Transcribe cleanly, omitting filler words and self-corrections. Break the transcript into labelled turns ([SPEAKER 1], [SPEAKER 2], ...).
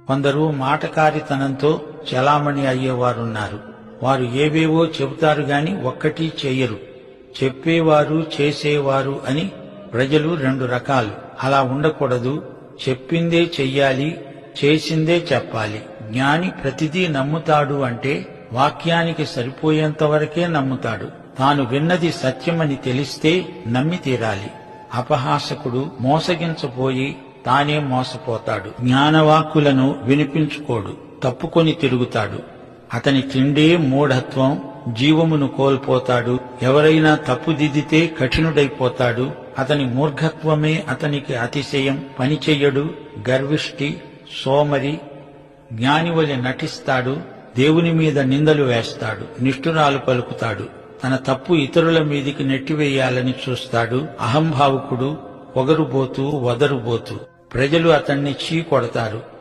[SPEAKER 1] కొందరు మాటకారితనంతో చలామణి అయ్యేవారున్నారు. వారు ఏవేవో చెబుతారు గాని ఒక్కటీ చెయ్యరు. చెప్పేవారు చేసేవారు అని ప్రజలు రెండు రకాలు. అలా ఉండకూడదు. చెప్పిందే చెయ్యాలి, చేసిందే చెప్పాలి. జ్ఞాని ప్రతిదీ నమ్ముతాడు అంటే వాక్యానికి సరిపోయేంతవరకే నమ్ముతాడు. తాను విన్నది సత్యమని తెలిస్తే నమ్మి తీరాలి. అపహాసకుడు మోసగించబోయి తానే మోసపోతాడు. జ్ఞానవాక్కులను వినిపించుకోడు, తప్పుకొని తిరుగుతాడు. అతని తిండే మూఢత్వం, జీవమును కోల్పోతాడు. ఎవరైనా తప్పుదిద్దితే కఠినుడైపోతాడు. అతని మూర్ఘత్వమే అతనికి అతిశయం. పనిచెయ్యడు, గర్విష్టి, సోమరి. జ్ఞానివలె నటిస్తాడు, దేవుని మీద నిందలు వేస్తాడు, నిష్ఠురాలు పలుకుతాడు. తన తప్పు ఇతరుల మీదికి నెట్టివేయాలని చూస్తాడు. అహంభావుకుడు, పొగరుబోతూ, వదరుబోతూ. ప్రజలు అతన్ని చీకొడతారు.